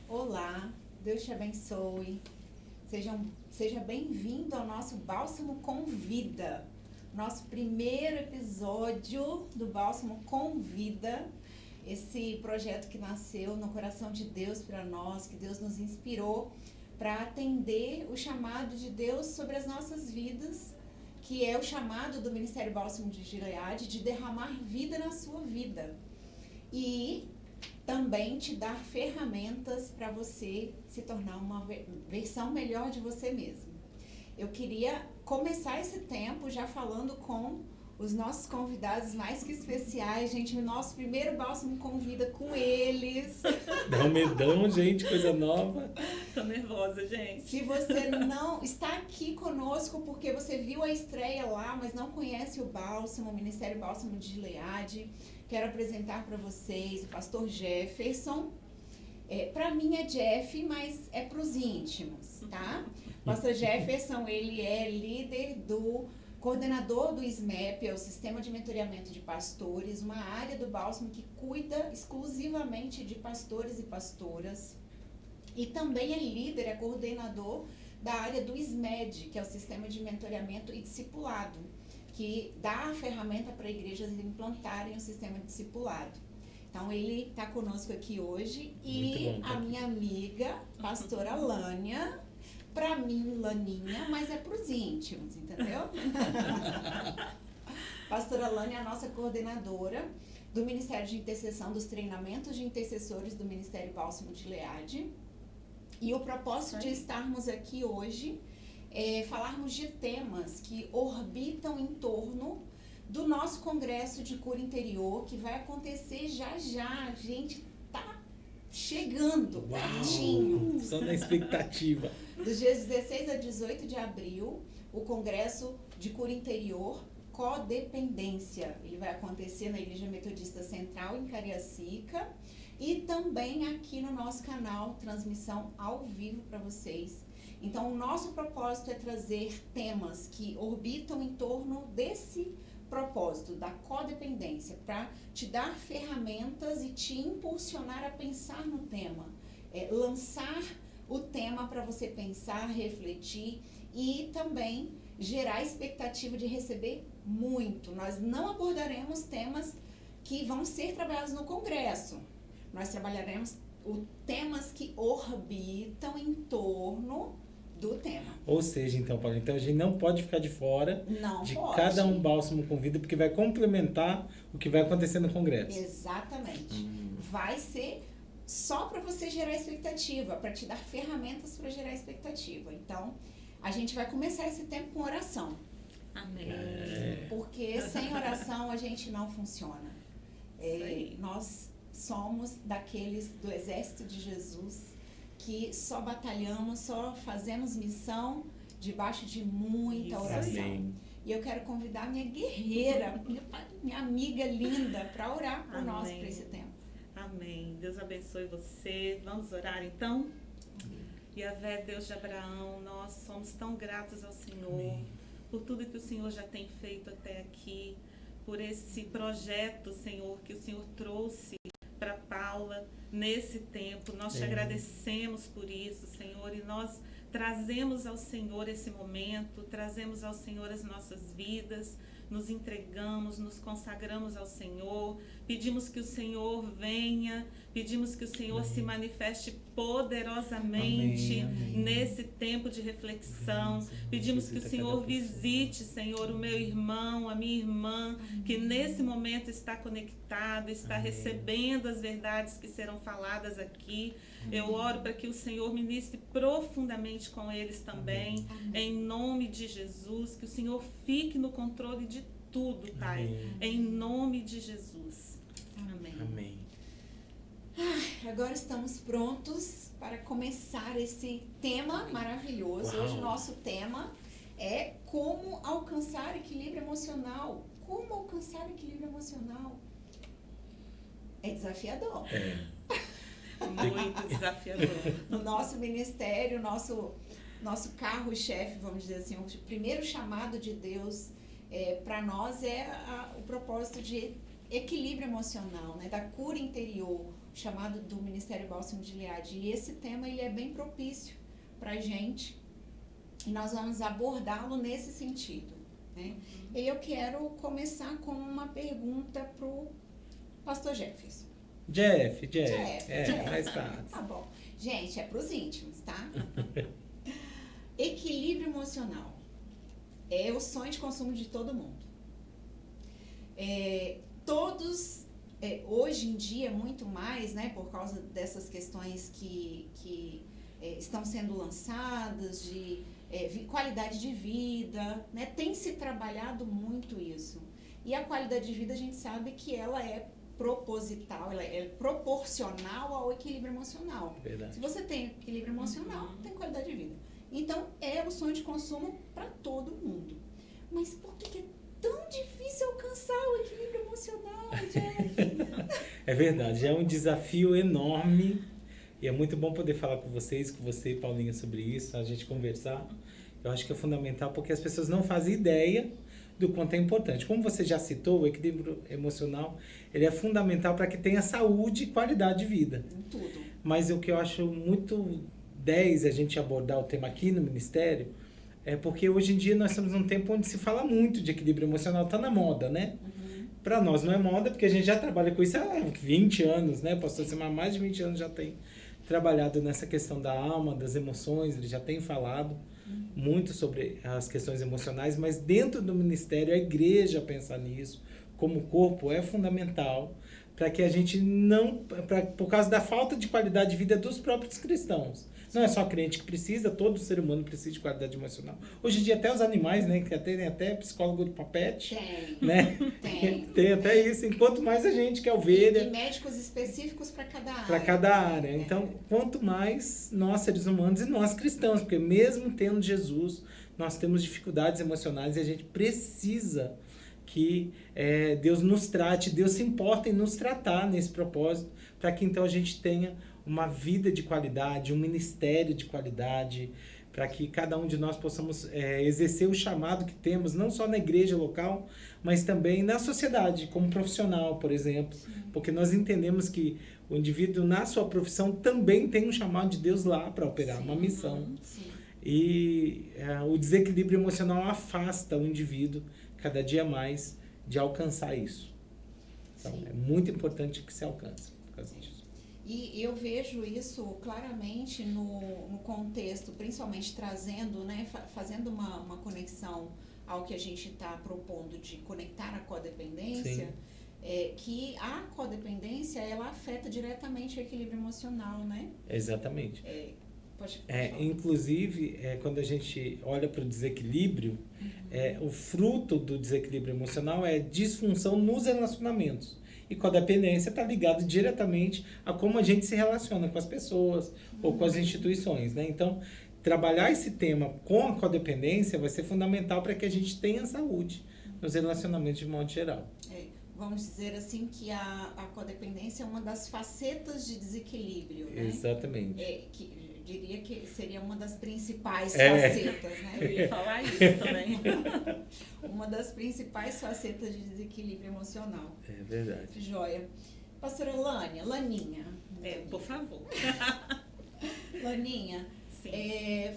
Olá, Deus te abençoe. Seja bem-vindo ao nosso Bálsamo com Vida. Nosso primeiro episódio do Bálsamo com Vida. Esse projeto que nasceu no coração de Deus para nós, que Deus nos inspirou para atender o chamado de Deus sobre as nossas vidas, que é o chamado do Ministério Bálsamo de Gileade de derramar vida na sua vida. E também te dar ferramentas para você se tornar uma versão melhor de você mesmo. Eu queria começar esse tempo já falando com os nossos convidados mais que especiais, gente, o nosso primeiro Bálsamo com Vida com eles. Dá um medão, gente, coisa nova. Tô nervosa, gente. Se você não está aqui conosco porque você viu a estreia lá, mas não conhece o Bálsamo, o Ministério Bálsamo de Gileade, quero apresentar para vocês o pastor Jefferson. Para mim é Jeff, mas é para os íntimos, tá? O pastor Jefferson, ele é líder coordenador do SMEP, é o Sistema de Mentoreamento de Pastores, uma área do Bálsamo que cuida exclusivamente de pastores e pastoras. E também é líder, é coordenador da área do SMED, que é o Sistema de Mentoreamento e Discipulado, que dá a ferramenta para igrejas implantarem o sistema de discipulado. Então, ele está conosco aqui hoje. E a minha amiga, pastora Lânia, para mim, Laninha, mas é para os íntimos, entendeu? Pastora Lânia é a nossa coordenadora do Ministério de Intercessão, dos treinamentos de intercessores do Ministério Bálsamo de Gileade. E o propósito de estarmos aqui hoje é falarmos de temas que orbitam em torno do nosso Congresso de Cura Interior, que vai acontecer já já. A gente tá chegando pertinho. Só na expectativa. Dos dias 16 a 18 de abril, o Congresso de Cura Interior, Codependência. Ele vai acontecer na Igreja Metodista Central, em Cariacica, e também aqui no nosso canal, transmissão ao vivo para vocês. Então, o nosso propósito é trazer temas que orbitam em torno desse propósito, da codependência, para te dar ferramentas e te impulsionar a pensar no tema, lançar o tema para você pensar, refletir e também gerar expectativa de receber muito. Nós não abordaremos temas que vão ser trabalhados no Congresso. Nós trabalharemos temas que orbitam em torno do tema. Ou seja, então, Paulo, então a gente não pode ficar de fora cada um Bálsamo com Vida, porque vai complementar o que vai acontecer no Congresso. Exatamente. Vai ser só para você gerar expectativa, para te dar ferramentas para gerar expectativa. Então, a gente vai começar esse tempo com oração. Amém. Porque sem oração a gente não funciona. Nós somos daqueles do exército de Jesus que só batalhamos, só fazemos missão debaixo de muita oração. Amém. E eu quero convidar minha guerreira, minha amiga linda, para orar por nós para esse tempo. Amém. Deus abençoe você. Vamos orar então? Yahvé, Deus de Abraão, nós somos tão gratos ao Senhor. Amém. Por tudo que o Senhor já tem feito até aqui, por esse projeto, Senhor, que o Senhor trouxe para Paula nesse tempo. Nós te agradecemos por isso, Senhor, e nós trazemos ao Senhor esse momento, trazemos ao Senhor as nossas vidas, nos entregamos, nos consagramos ao Senhor, pedimos que o Senhor venha, pedimos que o Senhor se manifeste poderosamente nesse tempo de reflexão, pedimos que o Senhor visite, Senhor, o meu irmão, a minha irmã, que nesse momento está conectado, está recebendo as verdades que serão faladas aqui. Eu oro para que o Senhor ministre profundamente com eles também, em nome de Jesus, que o Senhor fique no controle de tudo, Pai, em nome de Jesus. Amém. Agora estamos prontos para começar esse tema maravilhoso. Hoje o nosso tema é como alcançar equilíbrio emocional. Como alcançar equilíbrio emocional? É desafiador. Muito desafiador. No nosso ministério, nosso carro-chefe, vamos dizer assim, o primeiro chamado de Deus para nós é o propósito de equilíbrio emocional, né, da cura interior. chamado do Ministério Bálsamo de Gileade. E esse tema ele é bem propício para a gente e nós vamos abordá-lo nesse sentido, né? E eu quero começar com uma pergunta para o pastor Jefferson. Jeff. Mais fácil. Tá bom. Gente, é para os íntimos, tá? Equilíbrio emocional é o sonho de consumo de todo mundo. Hoje em dia, muito mais, né, por causa dessas questões que estão sendo lançadas, de qualidade de vida, né, tem se trabalhado muito isso. E a qualidade de vida, a gente sabe que ela é proposital, ela é proporcional ao equilíbrio emocional. Verdade. Se você tem equilíbrio emocional, tem qualidade de vida. Então, é o sonho de consumo para todo mundo. Mas por que é tão difícil alcançar o equilíbrio emocional, Jeff? É verdade, é um desafio enorme e é muito bom poder falar com vocês, com você, Paulinha, sobre isso, a gente conversar. Eu acho que é fundamental porque as pessoas não fazem ideia do quanto é importante. Como você já citou, o equilíbrio emocional, ele é fundamental para que tenha saúde e qualidade de vida. Em tudo. Mas o que eu acho muito 10 a gente abordar o tema aqui no Ministério é porque hoje em dia nós estamos num tempo onde se fala muito de equilíbrio emocional, está na moda, né? Para nós não é moda, porque a gente já trabalha com isso há 20 anos, né? Pastor Simar, mais de 20 anos já tem trabalhado nessa questão da alma, das emoções, ele já tem falado muito sobre as questões emocionais, mas dentro do ministério, a igreja pensar nisso, como corpo, é fundamental para que a gente não, por causa da falta de qualidade de vida dos próprios cristãos. Não é só crente que precisa, todo ser humano precisa de qualidade emocional. Hoje em dia até os animais, né, que tem até psicólogo de papete, né? Tem até isso, enquanto mais a gente que é ovelha. E médicos específicos para cada área. Para cada área. Então, quanto mais nós seres humanos e nós cristãos, porque mesmo tendo Jesus, nós temos dificuldades emocionais e a gente precisa que Deus nos trate, Deus se importa em nos tratar nesse propósito, para que então a gente tenha uma vida de qualidade, um ministério de qualidade, para que cada um de nós possamos exercer o chamado que temos, não só na igreja local, mas também na sociedade, como profissional, por exemplo. Sim. Porque nós entendemos que o indivíduo, na sua profissão, também tem um chamado de Deus lá para operar, sim, uma missão. Sim. E o desequilíbrio emocional afasta o indivíduo, cada dia mais, de alcançar isso. Então, sim, é muito importante que se alcance por causa disso. E eu vejo isso claramente no contexto, principalmente trazendo, né, fazendo uma conexão ao que a gente está propondo de conectar a codependência, que a codependência, ela afeta diretamente o equilíbrio emocional, né? Exatamente. Pode inclusive, quando a gente olha para o desequilíbrio, o fruto do desequilíbrio emocional é disfunção nos relacionamentos. E codependência está ligado diretamente a como a gente se relaciona com as pessoas ou com as instituições, né? Então, trabalhar esse tema com a codependência vai ser fundamental para que a gente tenha saúde nos relacionamentos de modo geral. Vamos dizer assim que a codependência é uma das facetas de desequilíbrio, né? Exatamente. Eu diria que seria uma das principais facetas, né? Eu ia falar isso também. Uma das principais facetas de desequilíbrio emocional. É verdade. Joia. Pastora Laninha. Por favor. Laninha,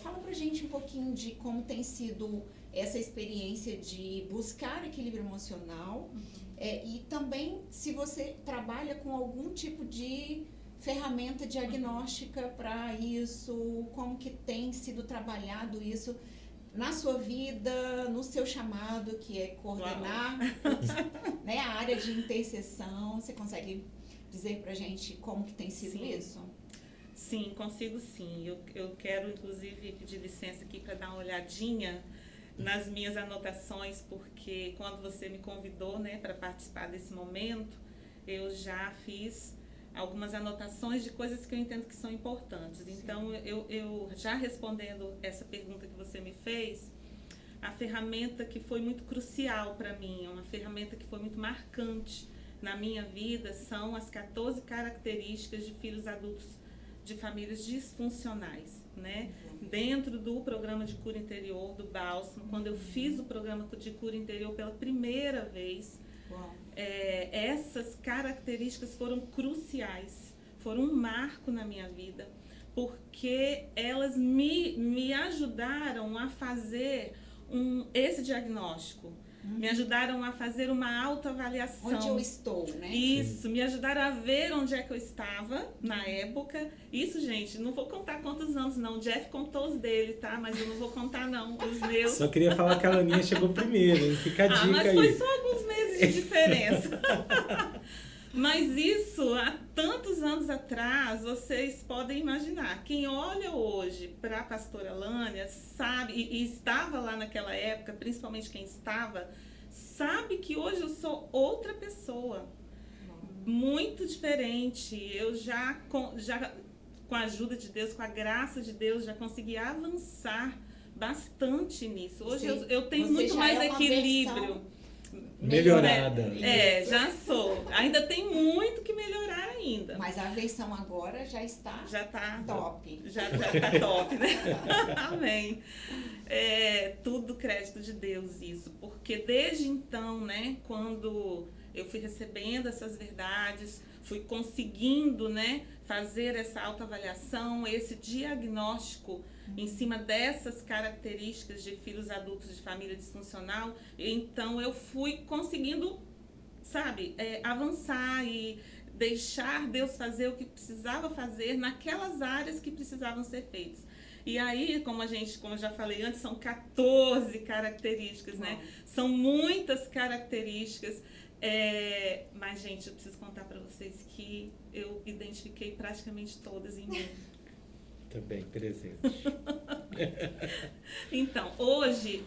fala pra gente um pouquinho de como tem sido essa experiência de buscar equilíbrio emocional, e também se você trabalha com algum tipo de ferramenta diagnóstica para isso, como que tem sido trabalhado isso na sua vida, no seu chamado, que é coordenar né, a área de intercessão. Você consegue dizer pra gente como que tem sido isso? Sim, consigo sim. Eu quero, inclusive, pedir licença aqui para dar uma olhadinha nas minhas anotações, porque quando você me convidou, né, para participar desse momento, eu já fiz algumas anotações de coisas que eu entendo que são importantes. Sim. Então, eu já respondendo essa pergunta que você me fez, a ferramenta que foi muito crucial para mim, uma ferramenta que foi muito marcante na minha vida, são as 14 características de filhos adultos de famílias disfuncionais, né? Dentro do programa de cura interior do Bálsamo, quando eu fiz o programa de cura interior pela primeira vez, essas características foram cruciais foram um marco na minha vida, porque elas me ajudaram a fazer esse diagnóstico. Me ajudaram a fazer uma autoavaliação. Onde eu estou, né? Isso, me ajudaram a ver onde é que eu estava na época. Isso, gente, não vou contar quantos anos não. O Jeff contou os dele, tá? Mas eu não vou contar não, os meus. Só queria falar que a Laninha chegou primeiro, hein? Fica a dica aí. Mas foi só alguns meses de diferença. Mas isso, há tantos anos atrás, vocês podem imaginar. Quem olha hoje para a pastora Lânia sabe, e estava lá naquela época, principalmente quem estava, sabe que hoje eu sou outra pessoa. Muito diferente. Eu já com a ajuda de Deus, com a graça de Deus, já consegui avançar bastante nisso. Hoje eu tenho muito mais equilíbrio. Melhorada. Já sou. Ainda tem muito que melhorar ainda. Mas a versão agora já está top. Já tá top, né? Amém. Tudo crédito de Deus isso. Porque desde então, né, quando eu fui recebendo essas verdades, fui conseguindo, né, fazer essa autoavaliação, esse diagnóstico em cima dessas características de filhos adultos de família disfuncional, então eu fui conseguindo, sabe, avançar e deixar Deus fazer o que precisava fazer naquelas áreas que precisavam ser feitas. E aí, como eu já falei antes, são 14 características, né? São muitas características. Mas, gente, eu preciso contar para vocês que eu identifiquei praticamente todas em mim. Também presente. Então, hoje,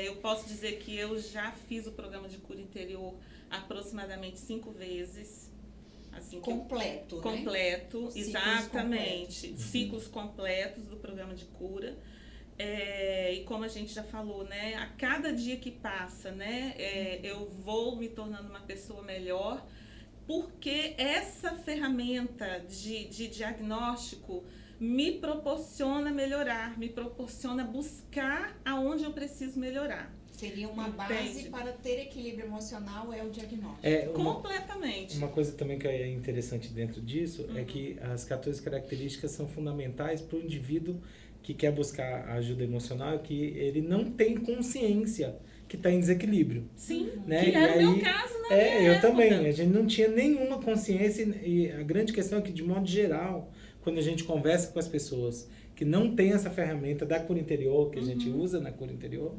eu posso dizer que eu já fiz o programa de cura interior aproximadamente 5 vezes. Assim, completo, né? Completo, exatamente. Completos. Ciclos completos do programa de cura. E como a gente já falou, né? A cada dia que passa, né? Eu vou me tornando uma pessoa melhor, porque essa ferramenta de diagnóstico me proporciona melhorar, me proporciona buscar aonde eu preciso melhorar. Seria uma base para ter equilíbrio emocional, o diagnóstico. Completamente. Uma coisa também que é interessante dentro disso é que as 14 características são fundamentais para o indivíduo que quer buscar ajuda emocional, que ele não tem consciência que está em desequilíbrio. Sim, né? Que era o meu caso na minha eu época. também. A gente não tinha nenhuma consciência e a grande questão é que, de modo geral, quando a gente conversa com as pessoas que não têm essa ferramenta da cura interior, que a gente usa na cura interior,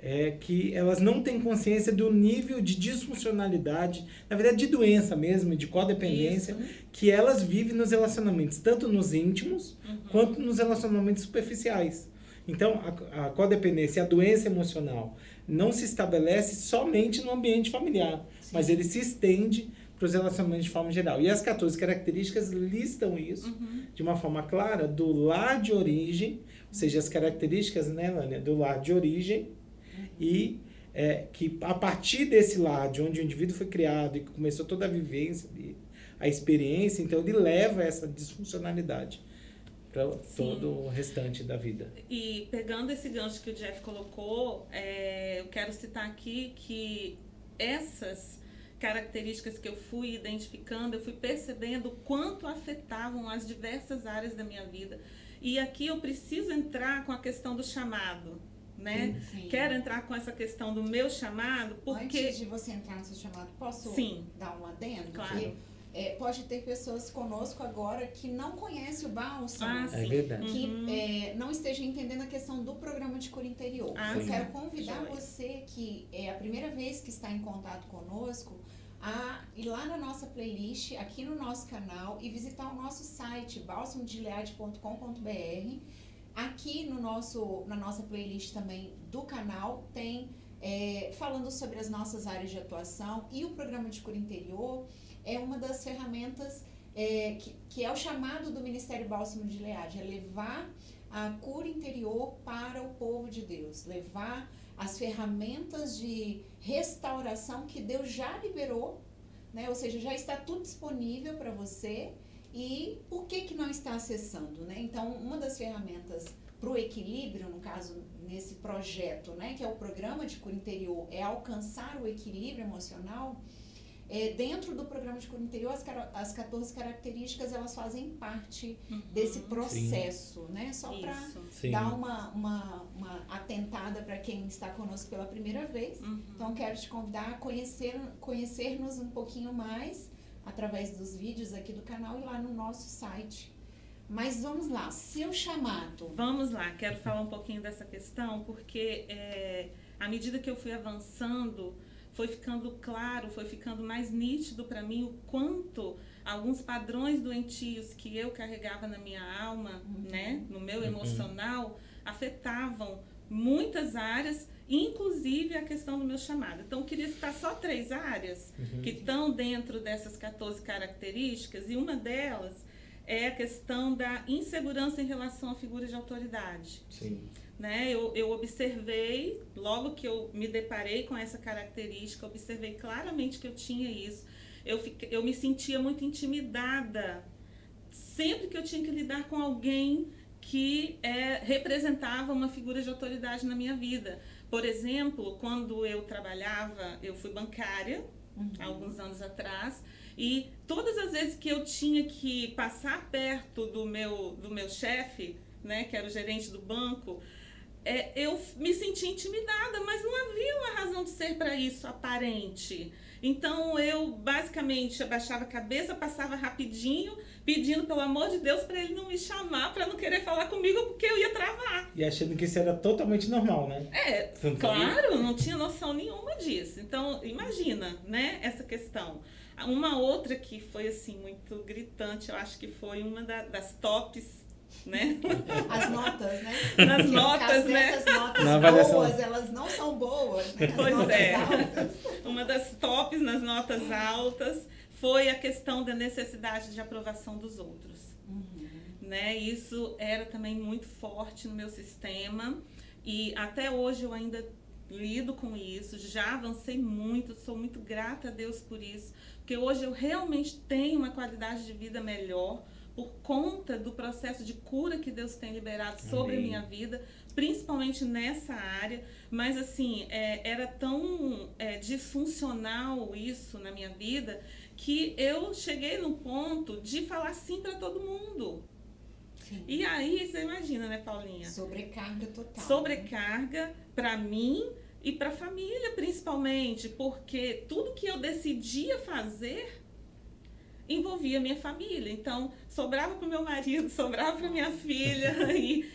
é que elas não têm consciência do nível de disfuncionalidade, na verdade de doença mesmo, de codependência, que elas vivem nos relacionamentos, tanto nos íntimos quanto nos relacionamentos superficiais. Então, a codependência, a doença emocional, não se estabelece somente no ambiente familiar, mas ele se estende para os relacionamentos de forma geral. E as 14 características listam isso de uma forma clara do lar de origem, ou seja, as características, né, Lânia, do lar de origem, e que a partir desse lar, de onde o indivíduo foi criado e que começou toda a vivência, a experiência, então ele leva essa disfuncionalidade para todo o restante da vida. E pegando esse gancho que o Jeff colocou, eu quero citar aqui que essas características que eu fui identificando, eu fui percebendo quanto afetavam as diversas áreas da minha vida. E aqui eu preciso entrar com a questão do chamado, né? Sim. Quero entrar com essa questão do meu chamado, porque... Antes de você entrar no seu chamado, posso dar um adendo? Claro. Porque, pode ter pessoas conosco agora que não conhecem o bálsamo, É verdade. que não esteja entendendo a questão do programa de cura interior. Eu quero convidar você que é a primeira vez que está em contato conosco a ir lá na nossa playlist, aqui no nosso canal, e visitar o nosso site, balsamodegilead.com.br. Aqui na nossa playlist também do canal tem falando sobre as nossas áreas de atuação, e o programa de cura interior é uma das ferramentas que é o chamado do Ministério Bálsamo de Gilead, é levar a cura interior para o povo de Deus, levar as ferramentas de restauração que Deus já liberou, né? Ou seja, já está tudo disponível para você, e por que não está acessando, né? Então, uma das ferramentas para o equilíbrio, no caso, nesse projeto, né, que é o programa de cura interior, é alcançar o equilíbrio emocional. Dentro do programa de cura interior, as 14 características, elas fazem parte desse processo, né? Só para dar uma atentada para quem está conosco pela primeira vez. Então, quero te convidar a conhecer-nos um pouquinho mais através dos vídeos aqui do canal e lá no nosso site. Mas vamos lá, seu chamado. Vamos lá, quero falar um pouquinho dessa questão, porque à medida que eu fui avançando, foi ficando claro, foi ficando mais nítido para mim o quanto alguns padrões doentios que eu carregava na minha alma, né, no meu emocional, afetavam muitas áreas, inclusive a questão do meu chamado. Então, eu queria citar só 3 áreas que estão dentro dessas 14 características, e uma delas é a questão da insegurança em relação a figuras de autoridade. Sim. Né? Eu observei, logo que eu me deparei com essa característica, observei claramente que eu tinha isso. Eu me sentia muito intimidada sempre que eu tinha que lidar com alguém que representava uma figura de autoridade na minha vida. Por exemplo, quando eu trabalhava, eu fui bancária, há alguns anos atrás, e todas as vezes que eu tinha que passar perto do meu chefe, né, que era o gerente do banco, eu me sentia intimidada, mas não havia uma razão de ser para isso aparente. Então eu basicamente abaixava a cabeça, passava rapidinho, pedindo pelo amor de Deus para ele não me chamar, para não querer falar comigo, porque eu ia travar. E achando que isso era totalmente normal, né? Claro, não tinha noção nenhuma disso. Então imagina, né, essa questão. Uma outra que foi assim muito gritante, eu acho que foi uma das tops, né? As notas, né? Nas notas, né? Essas notas boas, elas não são boas, né? Pois altas. Uma das tops nas notas altas foi a questão da necessidade de aprovação dos outros. Né? Isso era também muito forte no meu sistema e até hoje eu ainda lido com isso, já avancei muito, sou muito grata a Deus por isso, porque hoje eu realmente tenho uma qualidade de vida melhor por conta do processo de cura que Deus tem liberado sobre a minha vida, principalmente nessa área. Mas assim, era tão disfuncional isso na minha vida que eu cheguei no ponto de falar sim para todo mundo. Sim. E aí, você imagina, né, Paulinha? Sobrecarga total. Sobrecarga para mim e para a família, principalmente, porque tudo que eu decidia fazer envolvia minha família. Então, sobrava para o meu marido, sobrava para minha filha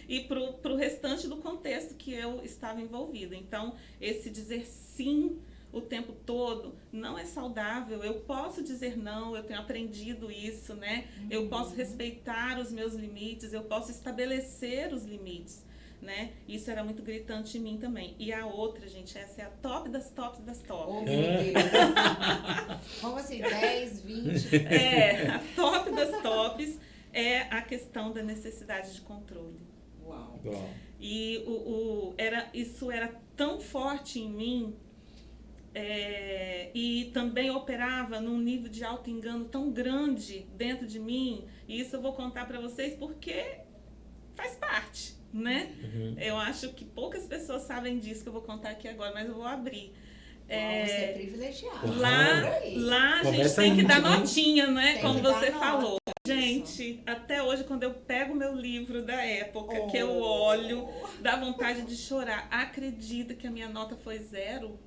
e para o restante do contexto que eu estava envolvida. Então, esse dizer sim o tempo todo não é saudável. Eu posso dizer não, eu tenho aprendido isso, né? Eu posso respeitar os meus limites, eu posso estabelecer os limites, né? Isso era muito gritante em mim também. E a outra, gente, essa é a top das tops das tops. Oh, meu Deus. Como assim, 10, 20? A top das tops é a questão da necessidade de controle. Uau. E isso era tão forte em mim, e também operava num nível de auto-engano tão grande dentro de mim. E isso eu vou contar para vocês porque faz parte, né? Eu acho que poucas pessoas sabem disso que eu vou contar aqui agora, mas eu vou abrir. Você é privilegiado. Lá a gente tem que dar notinha, né? Como você falou. Gente, até hoje, quando eu pego meu livro da época, que eu olho, dá vontade de chorar. Acredita que a minha nota foi 0?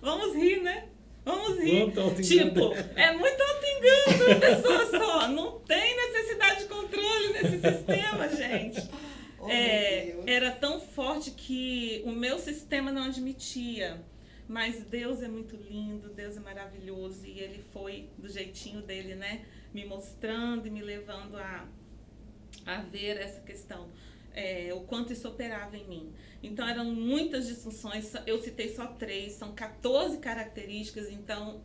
Vamos rir, né? Vamos rir. Tipo, é muito auto-engano pra uma pessoa só. Não tem necessidade de controle nesse sistema, gente. Era tão forte que o meu sistema não admitia. Mas Deus é muito lindo, Deus é maravilhoso. E Ele foi do jeitinho dele, né? Me mostrando e me levando a ver essa questão. O quanto isso operava em mim. Então, eram muitas disfunções. Eu citei só 3, são 14 características. Então,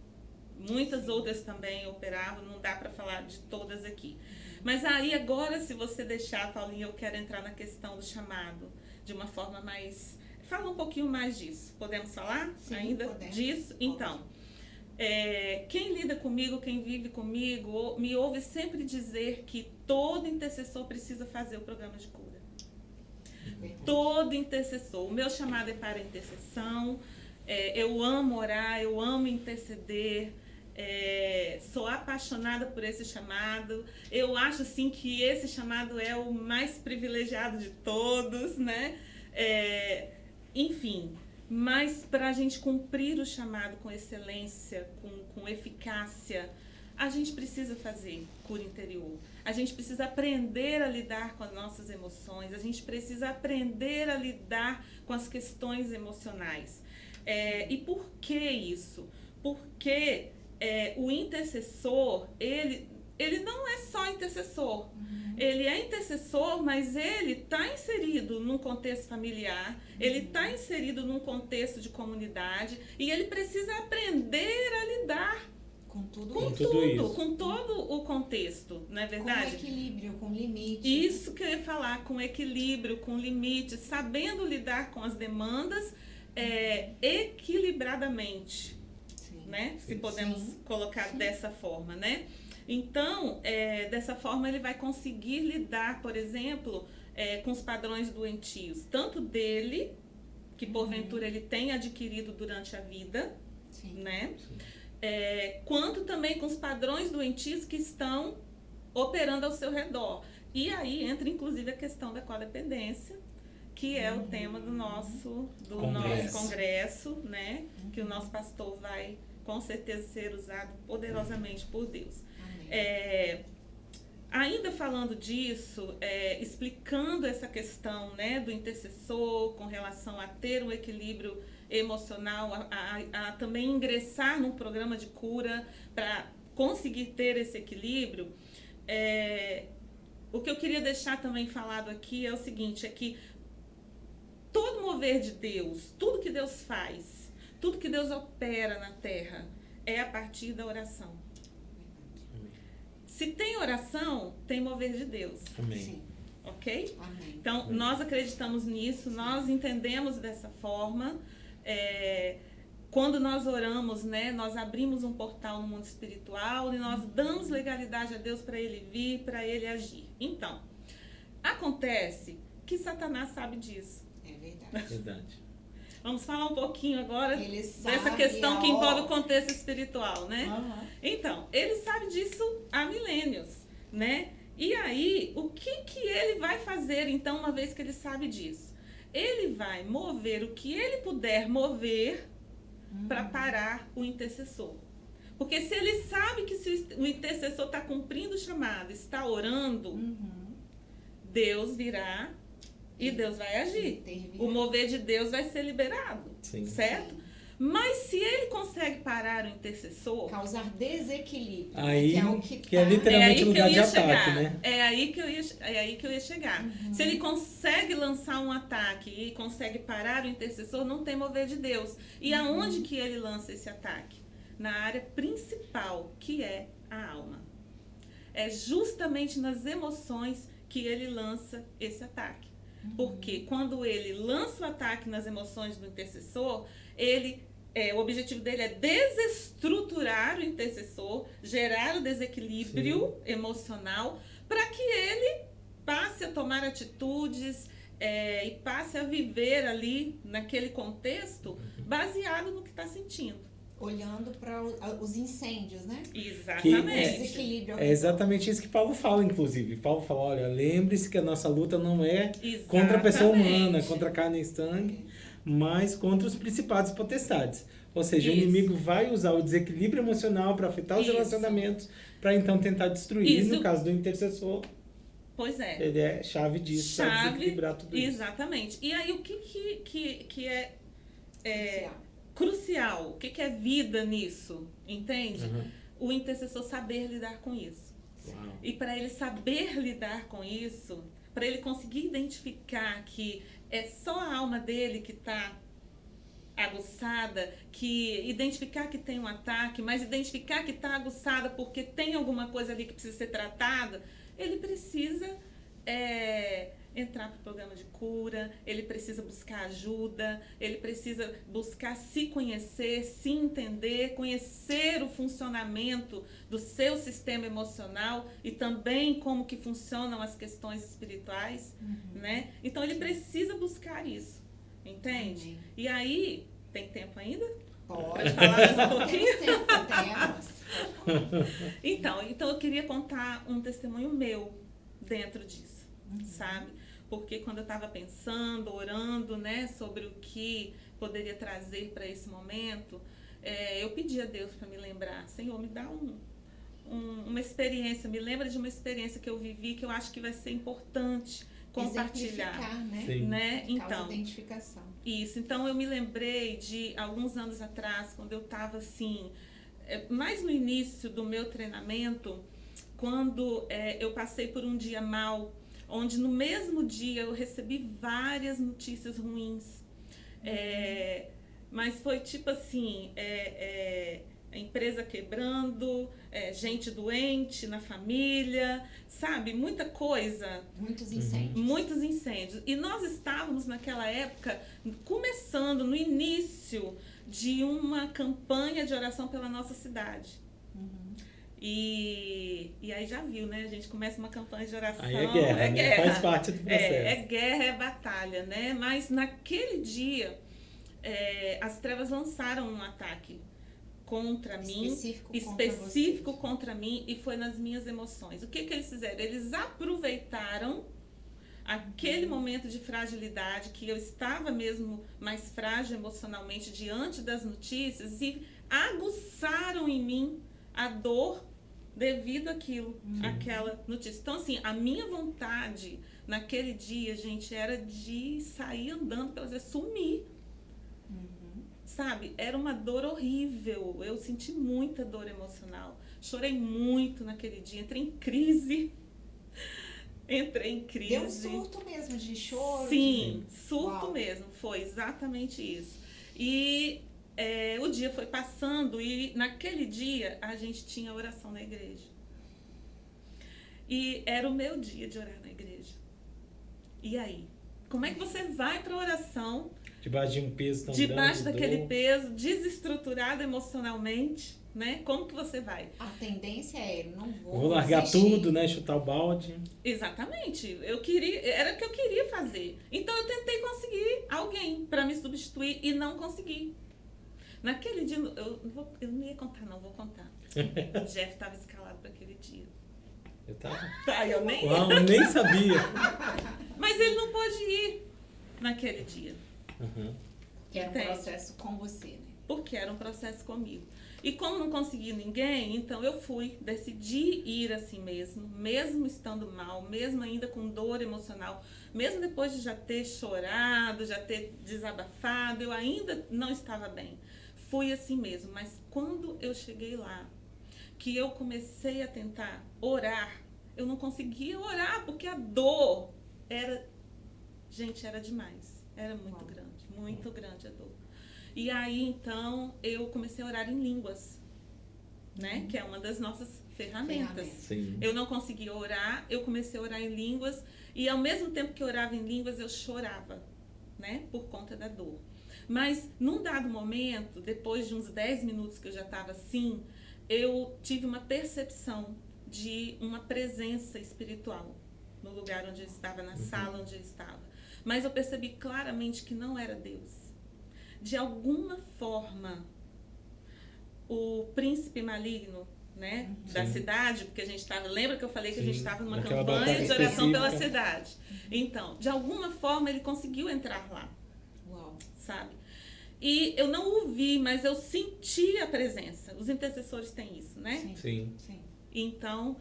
muitas outras também operavam. Não dá para falar de todas aqui. Mas aí, agora, se você deixar, Paulinha, eu quero entrar na questão do chamado de uma forma mais... Fala um pouquinho mais disso. Podemos falar? Sim, ainda podemos. Disso? Então, quem lida comigo, quem vive comigo, me ouve sempre dizer que todo intercessor precisa fazer o programa de cura. Todo intercessor. O meu chamado é para a intercessão. Eu amo orar, eu amo interceder, sou apaixonada por esse chamado. Eu acho assim que esse chamado é o mais privilegiado de todos, né? Enfim, mas para a gente cumprir o chamado com excelência, com eficácia, a gente precisa fazer cura interior. A gente precisa aprender a lidar com as nossas emoções. A gente precisa aprender a lidar com as questões emocionais. E por que isso? Porque o intercessor, ele não é só intercessor. Ele é intercessor, mas ele está inserido num contexto familiar, ele está inserido num contexto de comunidade e ele precisa aprender a lidar com todo o contexto, não é verdade? Com equilíbrio, com limite. Isso que eu ia falar, com equilíbrio, com limite, sabendo lidar com as demandas equilibradamente, né? Se podemos colocar dessa forma, né? Então, dessa forma ele vai conseguir lidar, por exemplo, com os padrões doentios, tanto dele, que porventura ele tem adquirido durante a vida, né? Quanto também com os padrões doentios que estão operando ao seu redor. E aí entra inclusive a questão da codependência, que é o tema do nosso congresso, né? Que o nosso pastor vai com certeza ser usado poderosamente por Deus. Ainda falando disso, explicando essa questão, né, do intercessor com relação a ter um equilíbrio emocional, a também ingressar num programa de cura para conseguir ter esse equilíbrio, o que eu queria deixar também falado aqui é o seguinte, é que todo mover de Deus, tudo que Deus faz, tudo que Deus opera na terra é a partir da oração. Se tem oração, tem mover de Deus. Amém. Sim. Ok? Amém. Então, nós acreditamos nisso, nós entendemos dessa forma. Quando nós oramos, né, nós abrimos um portal no mundo espiritual e nós damos legalidade a Deus para Ele vir, para Ele agir. Então, acontece que Satanás sabe disso. É verdade. Vamos falar um pouquinho agora Ele sabe dessa questão que envolve o contexto espiritual, né? Então, ele sabe disso há milênios, né? E aí, o que ele vai fazer, então, uma vez que ele sabe disso? Ele vai mover o que ele puder mover para parar o intercessor. Porque se ele sabe que se o intercessor está cumprindo o chamado, está orando, Deus virá e Deus vai agir. O mover de Deus vai ser liberado, certo? Mas se ele consegue parar o intercessor... Causar desequilíbrio. Aí, que é literalmente lugar de ataque, né? É aí que eu ia chegar. Se ele consegue lançar um ataque e consegue parar o intercessor, não tem mover de Deus. E aonde que ele lança esse ataque? Na área principal, que é a alma. É justamente nas emoções que ele lança esse ataque. Porque quando ele lança o ataque nas emoções do intercessor, o objetivo dele é desestruturar o intercessor, gerar o desequilíbrio emocional, para que ele passe a tomar atitudes e passe a viver ali, naquele contexto, baseado no que está sentindo. Olhando para os incêndios, né? Exatamente. Desequilíbrio. É exatamente isso que Paulo fala, inclusive. Paulo fala, olha, lembre-se que a nossa luta não é contra a pessoa humana, contra a carne e sangue, mas contra os principados e potestades. Ou seja, o inimigo vai usar o desequilíbrio emocional para afetar os relacionamentos, para então tentar destruir. E no caso do intercessor, ele é chave disso, para desequilibrar tudo isso. Exatamente. E aí, o que é crucial? O que é vida nisso? Entende? O intercessor saber lidar com isso. Uau. E para ele saber lidar com isso, para ele conseguir identificar que é só a alma dele que está aguçada, que identificar que tem um ataque, mas identificar que está aguçada porque tem alguma coisa ali que precisa ser tratada, ele precisa entrar para o programa de cura, ele precisa buscar ajuda, ele precisa buscar se conhecer, se entender, conhecer o funcionamento do seu sistema emocional e também como que funcionam as questões espirituais, né? Então ele precisa buscar isso, entende? E aí, Tem tempo ainda? Pode falar mais um pouquinho? Então eu queria contar um testemunho meu dentro disso, sabe? Porque quando eu estava pensando, orando, né, sobre o que poderia trazer para esse momento, eu pedi a Deus para me lembrar, Senhor, me dá uma experiência, me lembra de uma experiência que eu vivi que eu acho que vai ser importante compartilhar, né? Então, identificação. Isso, então eu me lembrei de alguns anos atrás, quando eu estava assim, mais no início do meu treinamento, quando eu passei por um dia mal, onde no mesmo dia eu recebi várias notícias ruins. Mas foi tipo assim, a empresa quebrando, gente doente na família, sabe? Muita coisa. Muitos incêndios. Muitos incêndios. E nós estávamos naquela época começando, no início de uma campanha de oração pela nossa cidade. E aí já viu, né? A gente começa uma campanha de oração. Aí é guerra, né? Faz parte do processo. É guerra, é batalha, né? Mas naquele dia, as trevas lançaram um ataque contra mim, específico contra mim, e foi nas minhas emoções. O que eles fizeram? Eles aproveitaram aquele momento de fragilidade, que eu estava mesmo mais frágil emocionalmente diante das notícias, e aguçaram em mim a dor devido àquilo, àquela notícia. Então, assim, a minha vontade naquele dia, gente, era de sair andando pelas sumir. Sabe? Era uma dor horrível. Eu senti muita dor emocional. Chorei muito naquele dia. Entrei em crise. Deu surto mesmo de choro? Sim, surto mesmo. Foi exatamente isso. E o dia foi passando e naquele dia a gente tinha oração na igreja. E era o meu dia de orar na igreja. E aí? Como é que você vai para a oração? Debaixo de um peso tão Debaixo grande, daquele peso, desestruturado emocionalmente, né? Como que você vai? A tendência não vou largar tudo, né? Chutar o balde. Exatamente. Era o que eu queria fazer. Então eu tentei conseguir alguém para me substituir e não consegui. Naquele dia, eu não ia contar, não, vou contar. O Jeff estava escalado para aquele dia. Eu tava? Tá, eu nem eu nem sabia. Mas ele não pôde ir naquele dia. Que era um processo com você, né? Porque era um processo comigo. E como não consegui ninguém, então eu decidi ir assim mesmo estando mal, mesmo ainda com dor emocional, mesmo depois de já ter chorado, já ter desabafado, eu ainda não estava bem. Fui assim mesmo, mas quando eu cheguei lá, que eu comecei a tentar orar, eu não conseguia orar, porque a dor era demais, era muito grande a dor. E aí, então, eu comecei a orar em línguas, né? Que é uma das nossas ferramentas. Sim. Eu não conseguia orar, eu comecei a orar em línguas, e ao mesmo tempo que eu orava em línguas, eu chorava, né? Por conta da dor. Mas, num dado momento, depois de uns 10 minutos que eu já estava assim, eu tive uma percepção de uma presença espiritual no lugar onde eu estava, na sala onde eu estava. Mas eu percebi claramente que não era Deus. De alguma forma, o príncipe maligno, né, da cidade, porque a gente estava, lembra que eu falei que a gente estava numa campanha de oração pela cidade. Então, de alguma forma ele conseguiu entrar lá. Sabe? E eu não o vi, mas eu senti a presença. Os intercessores têm isso, né? Sim. Então,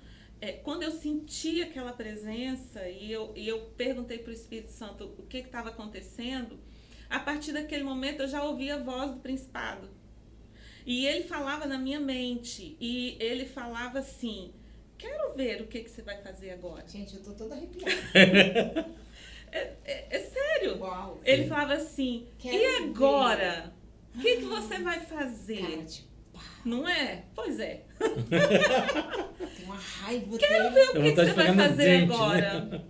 quando eu senti aquela presença e eu perguntei para o Espírito Santo o que estava acontecendo, a partir daquele momento eu já ouvi a voz do principado. E ele falava na minha mente, e ele falava assim, quero ver o que você vai fazer agora. Gente, eu tô toda arrepiada. É sério. Uau, ele falava assim, e agora? O que você vai fazer? Cara, tipo, não é? Pois é. Tem uma raiva Quero ver o que você vai fazer agora. Né?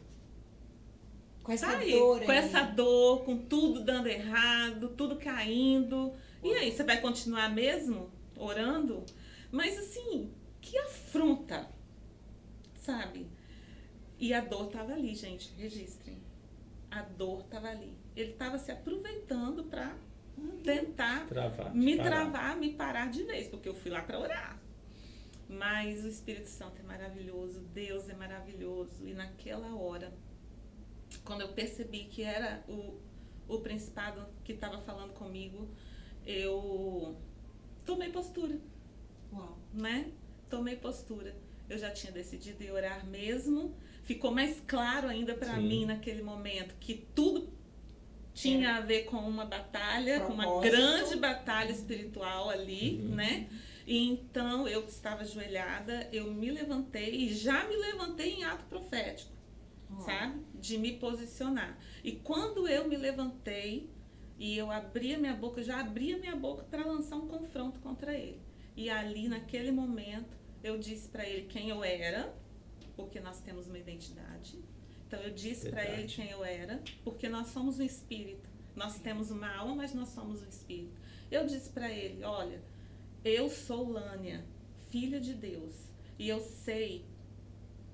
Com essa dor. Com essa dor, com tudo dando errado, tudo caindo. E aí, você vai continuar mesmo orando? Mas assim, que afronta, sabe? E a dor tava ali, gente, registrem. A dor tava ali. Ele tava se aproveitando para tentar me parar de vez, porque eu fui lá para orar. Mas o Espírito Santo é maravilhoso, Deus é maravilhoso. E naquela hora, quando eu percebi que era o principado que estava falando comigo, eu tomei postura. Uau. Né? Tomei postura. Eu já tinha decidido ir orar mesmo. Ficou mais claro ainda para mim naquele momento que tudo tinha a ver com uma batalha, com uma grande batalha espiritual ali, né? E então eu estava ajoelhada, eu me levantei e já me levantei em ato profético, sabe? De me posicionar. E quando eu me levantei e eu abri a minha boca, eu já abri a minha boca para lançar um confronto contra ele. E ali, naquele momento, eu disse para ele quem eu era, porque nós temos uma identidade. Então eu disse para ele quem eu era, porque nós somos um espírito. Nós temos uma alma, mas nós somos um espírito. Eu disse para ele, olha, eu sou Lânia, filha de Deus, e eu sei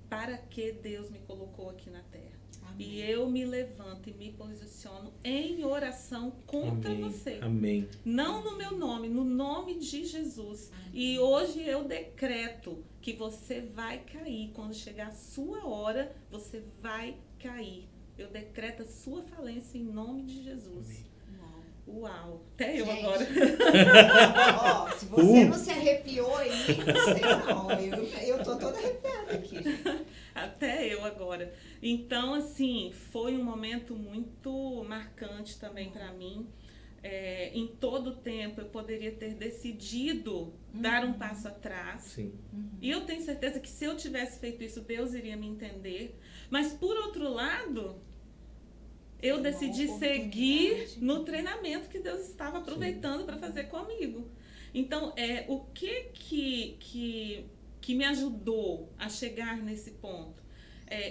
para que Deus me colocou aqui na terra. Amém. E eu me levanto e me posiciono em oração contra você. Amém. Não no meu nome, no nome de Jesus. Amém. E hoje eu decreto que você vai cair. Quando chegar a sua hora, você vai cair. Eu decreto a sua falência em nome de Jesus. Amém. Uau, até eu agora. Ó, se você não se arrepiou aí, não sei não. Eu tô toda arrepiada aqui. Até eu agora. Então, assim, foi um momento muito marcante também para mim. Em todo o tempo eu poderia ter decidido dar um passo atrás. Sim. E eu tenho certeza que se eu tivesse feito isso, Deus iria me entender. Mas, por outro lado, eu decidi seguir no treinamento que Deus estava aproveitando para fazer comigo. Então, o que me ajudou a chegar nesse ponto?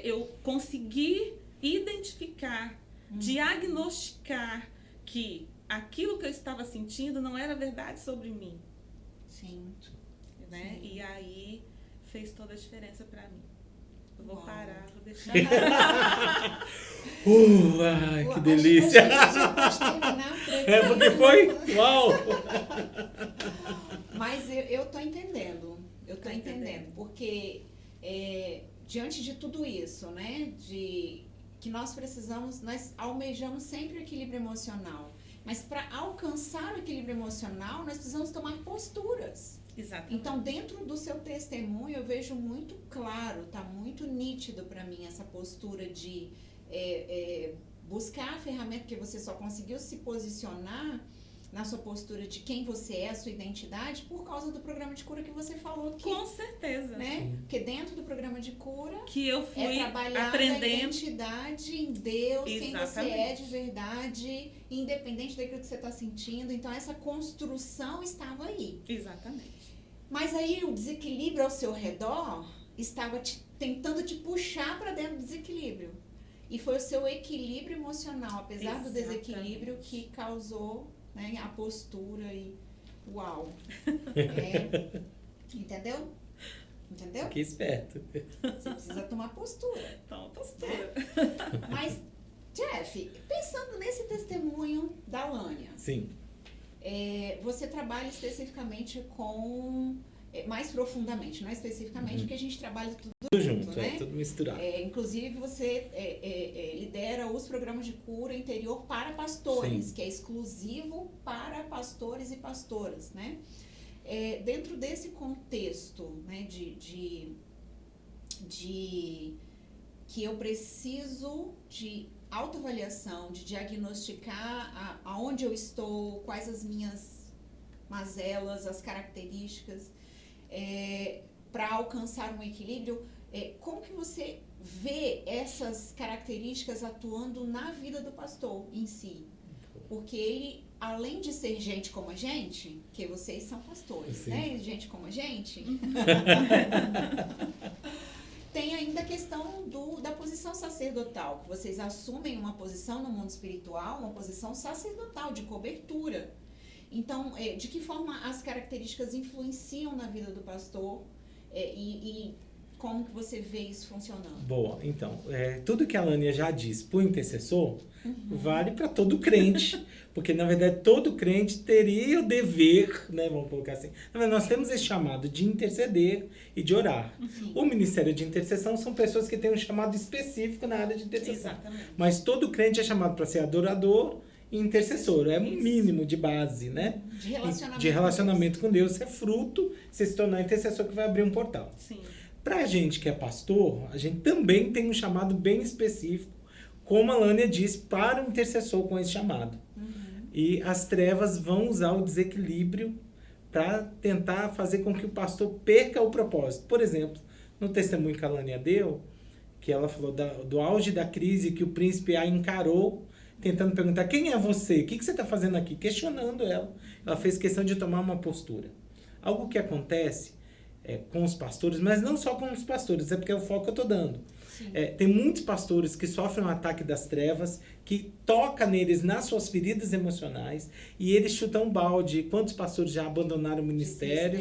Eu consegui identificar, diagnosticar que aquilo que eu estava sentindo não era verdade sobre mim. Sim. Né? Sim. E aí fez toda a diferença para mim. Eu vou parar, vou deixar. Ai, que delícia! Pode terminar por aqui. Porque foi? Uau! Mas eu tô entendendo. Eu tô entendendo. Porque diante de tudo isso, né? Que nós almejamos sempre o equilíbrio emocional. Mas para alcançar o equilíbrio emocional, nós precisamos tomar posturas. Exatamente. Então, dentro do seu testemunho, eu vejo muito claro, tá muito nítido para mim essa postura de buscar a ferramenta, que você só conseguiu se posicionar na sua postura de quem você é, a sua identidade, por causa do programa de cura que você falou. Com certeza. Né? Porque dentro do programa de cura, que eu fui trabalhar aprendendo a identidade em Deus, Exatamente. Quem você é de verdade, independente daquilo que você está sentindo. Então, essa construção estava aí. Exatamente. Mas aí o desequilíbrio ao seu redor estava tentando te puxar para dentro do desequilíbrio. E foi o seu equilíbrio emocional, apesar do desequilíbrio, que causou, né, a postura e uau. Entendeu? Entendeu? Fique esperto. Você precisa tomar postura. Toma postura. Mas, Jeff, pensando nesse testemunho da Lânia. Sim. Você trabalha especificamente com... mais profundamente, não é especificamente, porque a gente trabalha tudo junto, né? Tudo misturado. Inclusive, você lidera os programas de cura interior para pastores, que é exclusivo para pastores e pastoras, né? Dentro desse contexto, né, de que eu preciso de autoavaliação, de diagnosticar aonde eu estou, quais as minhas mazelas, as características, para alcançar um equilíbrio, como que você vê essas características atuando na vida do pastor em si? Porque ele, além de ser gente como a gente, que vocês são pastores, Sim. né? Gente como a gente, tem ainda a questão da posição sacerdotal, que vocês assumem uma posição no mundo espiritual, uma posição sacerdotal, de cobertura. Então, de que forma as características influenciam na vida do pastor e Como que você vê isso funcionando? Boa, então, tudo que a Lânia já disse para o intercessor, vale para todo crente, porque na verdade todo crente teria o dever, né, vamos colocar assim, nós temos esse chamado de interceder e de orar. Sim. O ministério de intercessão são pessoas que têm um chamado específico na área de intercessão. Exatamente. Mas todo crente é chamado para ser adorador e intercessor, é o mínimo de base, né? De relacionamento com Deus, é fruto, você se tornar intercessor que vai abrir um portal. Sim. Pra gente que é pastor, a gente também tem um chamado bem específico, como a Lânia disse, para o intercessor com esse chamado. E as trevas vão usar o desequilíbrio para tentar fazer com que o pastor perca o propósito. Por exemplo, no testemunho que a Lânia deu, que ela falou do auge da crise que o príncipe a encarou, tentando perguntar, quem é você? O que você está fazendo aqui? Questionando ela. Ela fez questão de tomar uma postura. Algo que acontece com os pastores, mas não só com os pastores, é porque é o foco que eu estou dando. Tem muitos pastores que sofrem um ataque das trevas, que toca neles nas suas feridas emocionais, e eles chutam um balde. Quantos pastores já abandonaram o ministério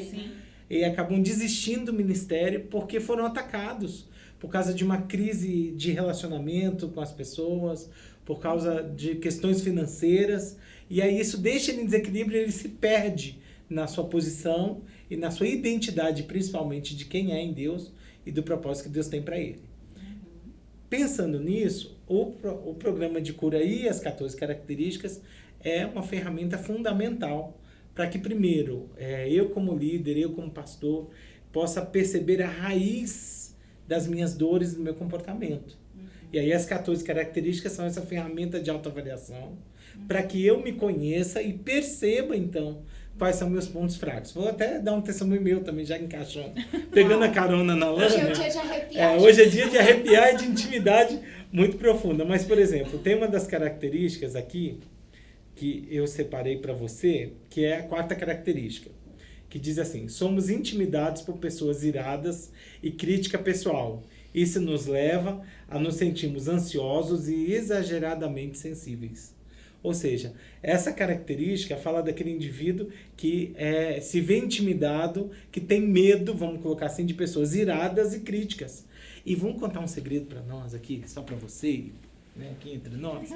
e acabam desistindo do ministério porque foram atacados por causa de uma crise de relacionamento com as pessoas, por causa de questões financeiras, e aí isso deixa ele em desequilíbrio, ele se perde na sua posição e na sua identidade, principalmente de quem é em Deus e do propósito que Deus tem para ele. Pensando nisso, o programa de cura e as 14 características é uma ferramenta fundamental para que, primeiro, eu como líder, eu como pastor, possa perceber a raiz das minhas dores do meu comportamento. E aí as 14 características são essa ferramenta de autoavaliação para que eu me conheça e perceba, então, quais são meus pontos fracos. Vou até dar um testemunho meu também, já encaixando. Pegando a carona na Lânia. Hoje é o dia de arrepiar. Hoje é dia de arrepiar e de intimidade muito profunda. Mas, por exemplo, tem uma das características aqui que eu separei para você, que é a 4ª característica, que diz assim: somos intimidados por pessoas iradas e crítica pessoal. Isso nos leva a nos sentirmos ansiosos e exageradamente sensíveis. Ou seja, essa característica fala daquele indivíduo que se vê intimidado, que tem medo, vamos colocar assim, de pessoas iradas e críticas. E vamos contar um segredo para nós aqui, só para você, né, aqui entre nós.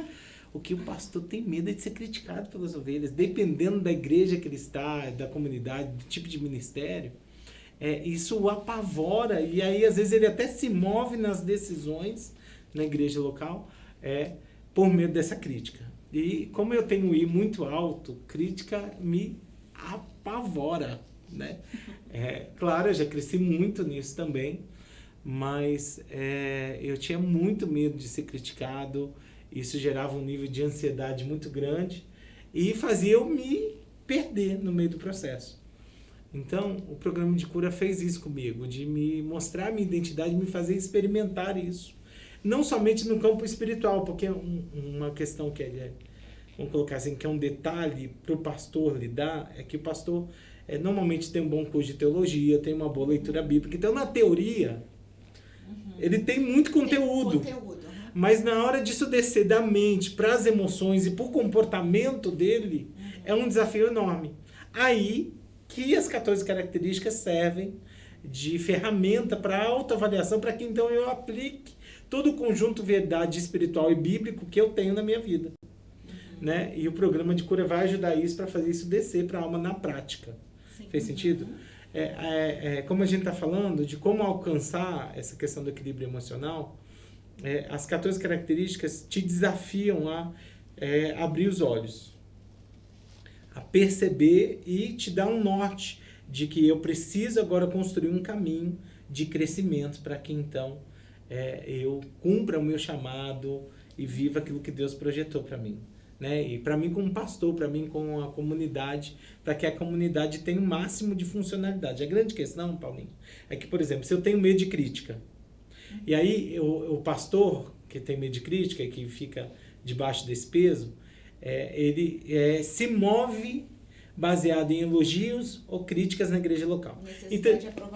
O que o pastor tem medo é de ser criticado pelas ovelhas, dependendo da igreja que ele está, da comunidade, do tipo de ministério. Isso o apavora, e aí às vezes ele até se move nas decisões na igreja local por medo dessa crítica. E como eu tenho um I muito alto, crítica me apavora, né? Claro, eu já cresci muito nisso também, mas eu tinha muito medo de ser criticado, isso gerava um nível de ansiedade muito grande e fazia eu me perder no meio do processo. Então, o programa de cura fez isso comigo, de me mostrar a minha identidade, me fazer experimentar isso. Não somente no campo espiritual, porque uma questão que vamos colocar assim, que é um detalhe para o pastor lidar, é que o pastor normalmente tem um bom curso de teologia, tem uma boa leitura bíblica. Então, na teoria, ele tem muito conteúdo. Mas na hora disso descer da mente para as emoções e para o comportamento dele, é um desafio enorme. Aí que as 14 características servem de ferramenta para autoavaliação, para que então eu aplique todo o conjunto verdade espiritual e bíblico que eu tenho na minha vida. Né? E o programa de cura vai ajudar isso, para fazer isso descer para a alma na prática. Sim. Fez sentido? Como a gente está falando de como alcançar essa questão do equilíbrio emocional, as 14 características te desafiam a abrir os olhos, a perceber e te dar um norte de que eu preciso agora construir um caminho de crescimento para que então eu cumpra o meu chamado e viva aquilo que Deus projetou para mim. Né? E para mim como pastor, para mim como a comunidade, para que a comunidade tenha o máximo de funcionalidade. A grande questão, Paulinho, é que, por exemplo, se eu tenho medo de crítica, e aí o pastor que tem medo de crítica e que fica debaixo desse peso, ele se move baseado em elogios ou críticas na igreja local.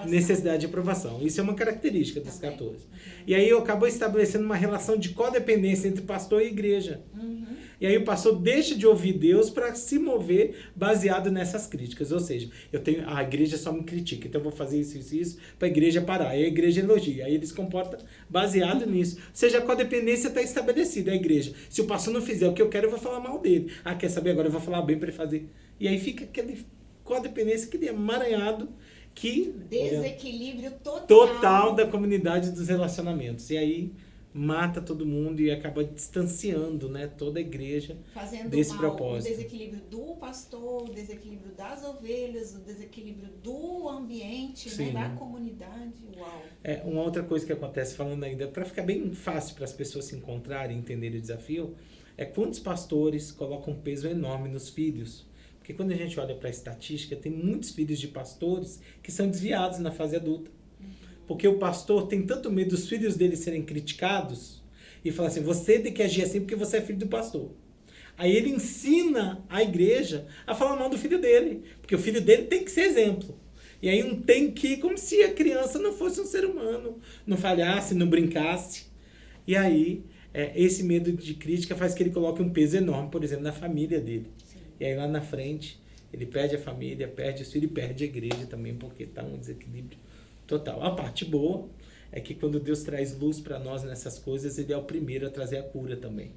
Necessidade de aprovação. Isso é uma característica das 14. E aí eu acabo estabelecendo uma relação de codependência entre pastor e igreja. E aí o pastor deixa de ouvir Deus para se mover baseado nessas críticas. Ou seja, a igreja só me critica, então eu vou fazer isso para a igreja parar. Aí a igreja elogia. Aí ele se comporta baseado nisso. Ou seja, a codependência está estabelecida, a igreja. Se o pastor não fizer o que eu quero, eu vou falar mal dele. Ah, quer saber? Agora eu vou falar bem para ele fazer. E aí fica aquele codependência, aquele emaranhado que... Desequilíbrio total da comunidade dos relacionamentos. E aí mata todo mundo e acaba distanciando, né, toda a igreja desse propósito. O desequilíbrio do pastor, o desequilíbrio das ovelhas, o desequilíbrio do ambiente, né, da comunidade. Uau! Uma outra coisa que acontece, falando ainda, para ficar bem fácil para as pessoas se encontrarem e entenderem o desafio, é quantos pastores colocam um peso enorme nos filhos. Porque quando a gente olha para a estatística, tem muitos filhos de pastores que são desviados na fase adulta. Porque o pastor tem tanto medo dos filhos dele serem criticados e fala assim, você tem que agir assim porque você é filho do pastor. Aí ele ensina a igreja a falar mal do filho dele, porque o filho dele tem que ser exemplo. E aí um tem que, como se a criança não fosse um ser humano, não falhasse, não brincasse. E aí esse medo de crítica faz que ele coloque um peso enorme, por exemplo, na família dele. Sim. E aí lá na frente ele perde a família, perde os filhos e perde a igreja também, porque está um desequilíbrio total. A parte boa é que quando Deus traz luz para nós nessas coisas, ele é o primeiro a trazer a cura também.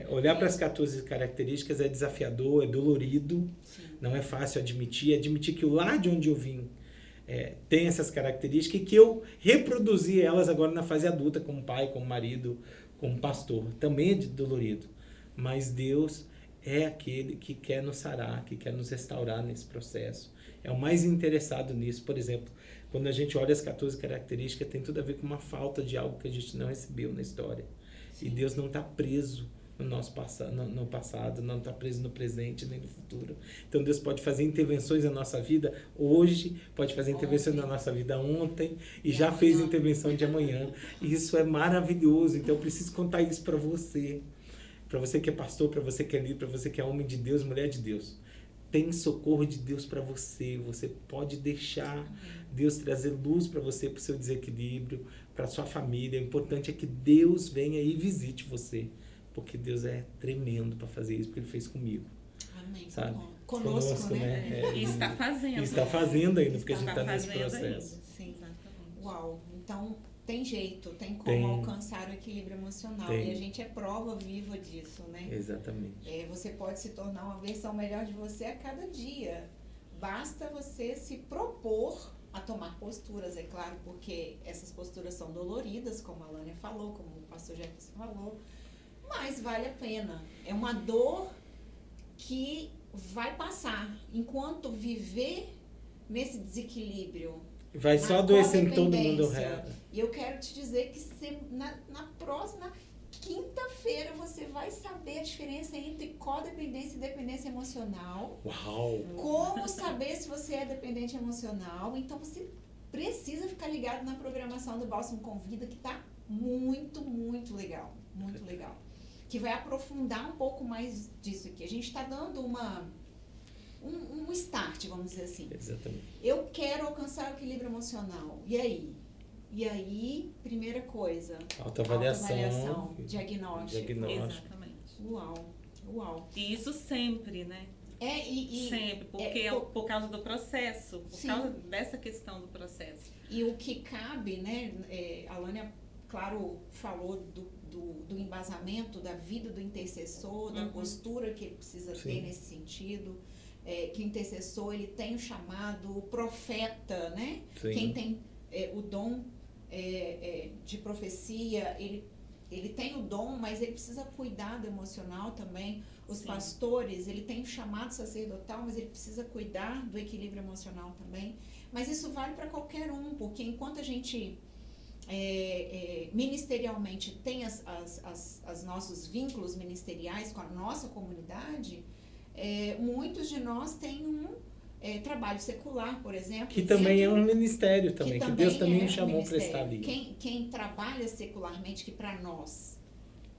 Olhar para as 14 características é desafiador, é dolorido, sim, não é fácil admitir que o lar de onde eu vim tem essas características e que eu reproduzi elas agora na fase adulta, como pai, como marido, como pastor. Também é dolorido, mas Deus é aquele que quer nos sarar, que quer nos restaurar nesse processo. É o mais interessado nisso. Por exemplo, quando a gente olha as 14 características, tem tudo a ver com uma falta de algo que a gente não recebeu na história. Sim. E Deus não está preso no nosso no passado, não está preso no presente nem no futuro. Então Deus pode fazer intervenções na nossa vida hoje, pode fazer intervenções na nossa vida ontem e já fez intervenção de amanhã. E isso é maravilhoso. Então eu preciso contar isso para você que é pastor, para você que é líder, para você que é homem de Deus, mulher de Deus. Tem socorro de Deus para você. Você pode deixar Deus trazer luz para você, para o seu desequilíbrio, para a sua família. O importante é que Deus venha e visite você. Porque Deus é tremendo para fazer isso, porque Ele fez comigo. Amém. Sabe? Conosco, né? E está fazendo. E está fazendo ainda, porque a gente está nesse processo. Ainda. Sim, exatamente. Uau. Então, tem jeito, tem como alcançar o equilíbrio emocional. E a gente é prova viva disso, né? Exatamente. Você pode se tornar uma versão melhor de você a cada dia. Basta você se propor a tomar posturas, é claro, porque essas posturas são doloridas, como a Lânia falou, como o pastor Jefferson falou, mas vale a pena. É uma dor que vai passar. Enquanto viver nesse desequilíbrio, vai só adoecendo todo mundo ao redor. E eu quero te dizer que na próxima quinta-feira você vai saber a diferença entre codependência e dependência emocional. Uau! Como saber se você é dependente emocional. Então você precisa ficar ligado na programação do Bálsamo Convida, que tá muito, muito legal. Muito legal. Que vai aprofundar um pouco mais disso aqui. A gente está dando um start, vamos dizer assim. Exatamente. Eu quero alcançar o equilíbrio emocional. E aí? Primeira coisa. Autoavaliação. Diagnóstico. Exatamente. Uau. E isso sempre, né? Sempre, porque por causa do processo, por causa dessa questão do processo. E o que cabe, né? A Lânia, claro, falou do embasamento da vida do intercessor, da postura que ele precisa ter nesse sentido. Que o intercessor, ele tem o chamado, o profeta, né? Sim. Quem tem o dom de profecia, ele tem o dom, mas ele precisa cuidar do emocional também. Os pastores, ele tem o chamado sacerdotal, mas ele precisa cuidar do equilíbrio emocional também. Mas isso vale para qualquer um, porque enquanto a gente ministerialmente tem os nossos vínculos ministeriais com a nossa comunidade, muitos de nós têm trabalho secular, por exemplo. Que também é um ministério também, que Deus também chamou para estar ali. Quem trabalha secularmente, que para nós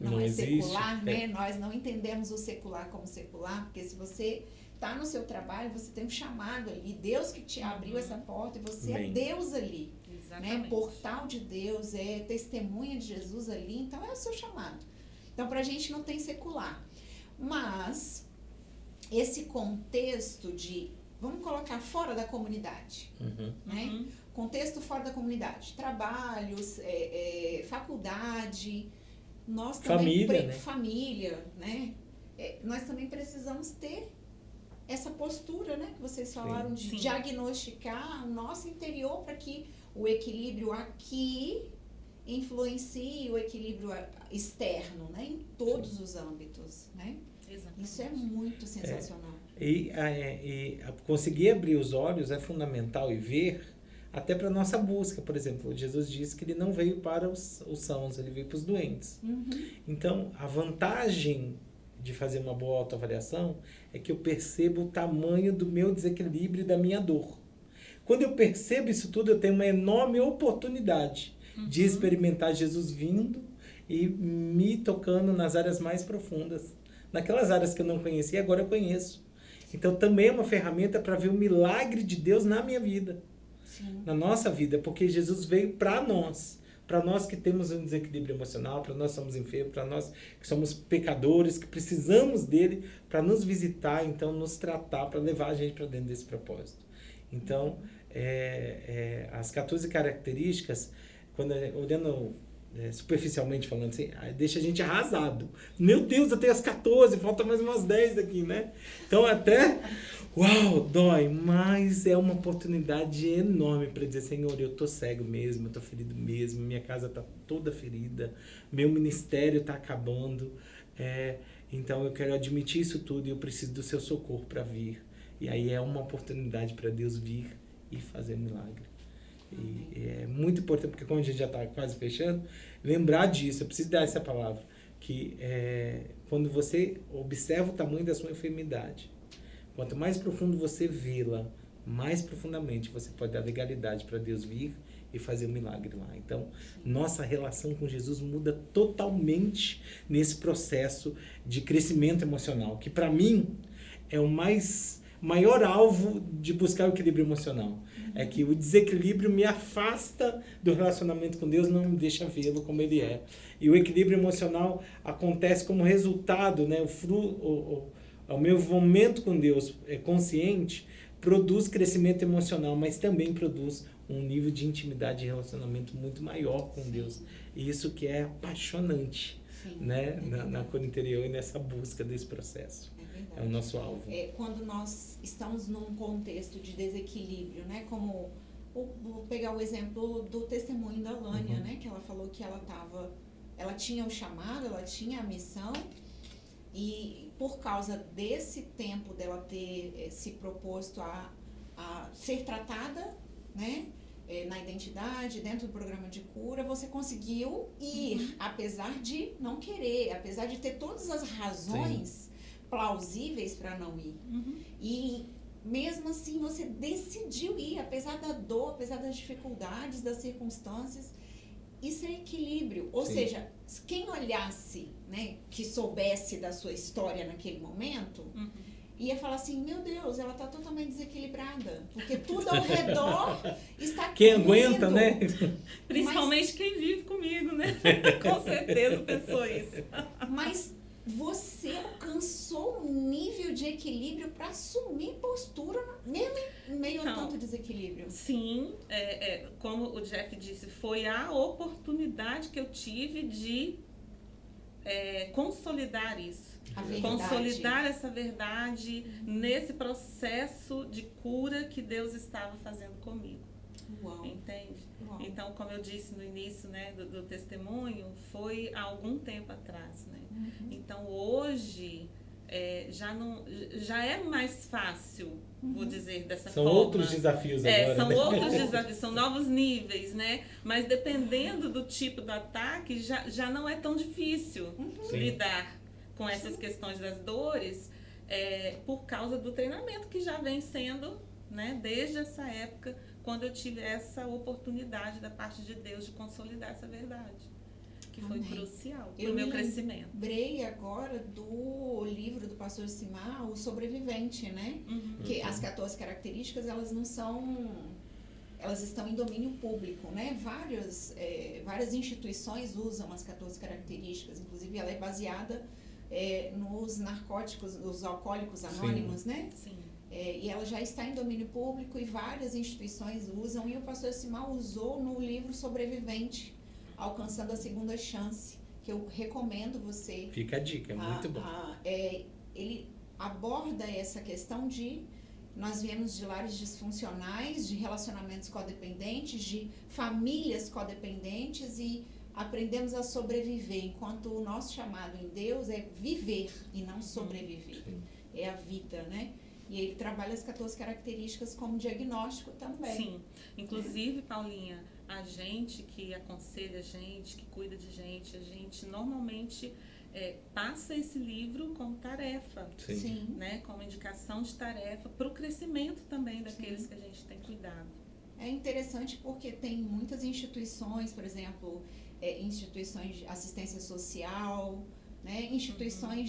não é existe, secular, né? Nós não entendemos o secular como secular, porque se você está no seu trabalho, você tem um chamado ali, Deus que te abriu essa porta e você é Deus ali. Né? Portal de Deus, testemunha de Jesus ali, então é o seu chamado. Então, pra gente não tem secular. Mas esse contexto de, vamos colocar fora da comunidade, né? Contexto fora da comunidade, trabalhos, faculdade, nós também Família, né? família, né? Nós também precisamos ter essa postura, né, que vocês falaram, de diagnosticar o nosso interior para que o equilíbrio aqui influencie o equilíbrio externo, né, em todos os âmbitos, né? Exatamente. Isso é muito sensacional. E conseguir abrir os olhos é fundamental e ver até para nossa busca. Por exemplo, Jesus disse que ele não veio para os sãos, ele veio para os doentes. Então, a vantagem de fazer uma boa autoavaliação é que eu percebo o tamanho do meu desequilíbrio e da minha dor. Quando eu percebo isso tudo, eu tenho uma enorme oportunidade de experimentar Jesus vindo e me tocando nas áreas mais profundas. Naquelas áreas que eu não conhecia, agora eu conheço. Então, também é uma ferramenta para ver o milagre de Deus na minha vida. Sim. Na nossa vida, porque Jesus veio para nós que temos um desequilíbrio emocional, para nós somos enfermos, para nós que somos pecadores, que precisamos dele para nos visitar, então nos tratar, para levar a gente para dentro desse propósito. Então, as 14 características, quando olhando superficialmente falando assim, deixa a gente arrasado. Meu Deus, eu tenho as 14, falta mais umas 10 aqui, né? Então até, uau, dói, mas é uma oportunidade enorme para dizer, Senhor, eu tô cego mesmo, eu tô ferido mesmo, minha casa tá toda ferida, meu ministério tá acabando, então eu quero admitir isso tudo e eu preciso do seu socorro para vir. E aí é uma oportunidade para Deus vir e fazer milagre. E é muito importante, porque como a gente já está quase fechando, lembrar disso, eu preciso dar essa palavra, que quando você observa o tamanho da sua enfermidade, quanto mais profundo você vê-la, mais profundamente você pode dar legalidade para Deus vir e fazer um milagre lá. Então, nossa relação com Jesus muda totalmente nesse processo de crescimento emocional, que para mim é o maior alvo de buscar o equilíbrio emocional. É que o desequilíbrio me afasta do relacionamento com Deus, não me deixa vê-lo como ele é. E o equilíbrio emocional acontece como resultado, né? O meu envolvimento com Deus consciente produz crescimento emocional, mas também produz um nível de intimidade e relacionamento muito maior com Deus. E isso que é apaixonante, né? Na cor interior e nessa busca desse processo. É o nosso alvo. Quando nós estamos num contexto de desequilíbrio, né? Como, vou pegar o exemplo do testemunho da Lânia, né? Que ela falou que ela tinha o chamado, ela tinha a missão, e por causa desse tempo dela ter se proposto a ser tratada, né? Na identidade, dentro do programa de cura, você conseguiu ir, apesar de não querer, apesar de ter todas as razões plausíveis para não ir. E mesmo assim você decidiu ir, apesar da dor, apesar das dificuldades, das circunstâncias. Isso é equilíbrio. Ou seja, quem olhasse, né, que soubesse da sua história naquele momento, ia falar assim, meu Deus, ela está totalmente desequilibrada, porque tudo ao redor está quem aguenta, né? Principalmente quem vive comigo, né? Com certeza pensou isso. Mas você alcançou um nível de equilíbrio para assumir postura, mesmo em meio a tanto desequilíbrio. Sim, como o Jeff disse, foi a oportunidade que eu tive de consolidar isso. Consolidar essa verdade nesse processo de cura que Deus estava fazendo comigo. Uau. Entende? Uau. Então, como eu disse no início, né, do testemunho, foi há algum tempo atrás, né? Então, hoje já é mais fácil, vou dizer dessa forma. São outros desafios agora. São outros desafios, são novos níveis, né? Mas dependendo do tipo do ataque, já não é tão difícil lidar com essas questões das dores, por causa do treinamento que já vem sendo, né, desde essa época, quando eu tive essa oportunidade da parte de Deus de consolidar essa verdade, que foi crucial para o meu crescimento. Eu lembrei agora do livro do pastor Simar, O Sobrevivente, né? Que as 14 características, elas não são... Elas estão em domínio público, né? Várias instituições usam as 14 características, inclusive ela é baseada nos narcóticos, os alcoólicos anônimos, né? Sim. E ela já está em domínio público e várias instituições usam, e o pastor Josimar usou no livro Sobrevivente, Alcançando a Segunda Chance, que eu recomendo você. Fica a dica, é muito bom. Ele aborda essa questão de nós viemos de lares disfuncionais, de relacionamentos codependentes, de famílias codependentes e aprendemos a sobreviver, enquanto o nosso chamado em Deus é viver e não sobreviver. Sim. É a vida, né? E ele trabalha as 14 características como diagnóstico também. Sim. Inclusive, Paulinha, a gente que aconselha a gente, que cuida de gente, a gente normalmente passa esse livro como tarefa. Sim. Sim. Né? Como indicação de tarefa para o crescimento também daqueles que a gente tem cuidado. É interessante porque tem muitas instituições, por exemplo, instituições de assistência social, né? Instituições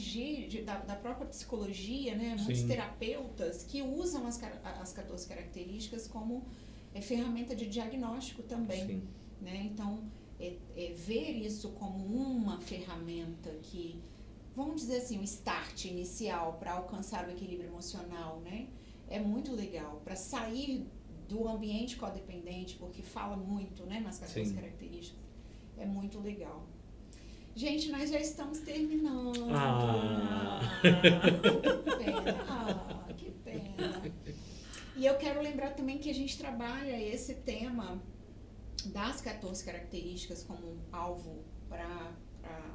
da própria psicologia, né? Muitos Sim. terapeutas que usam as 14 características como ferramenta de diagnóstico também. Sim. Né? Então, ver isso como uma ferramenta que, vamos dizer assim, um start inicial para alcançar o equilíbrio emocional, né? É muito legal para sair do ambiente codependente, porque fala muito, né, nas 14 Sim. características. É muito legal. Gente, nós já estamos terminando. Que pena. E eu quero lembrar também que a gente trabalha esse tema das 14 características como alvo para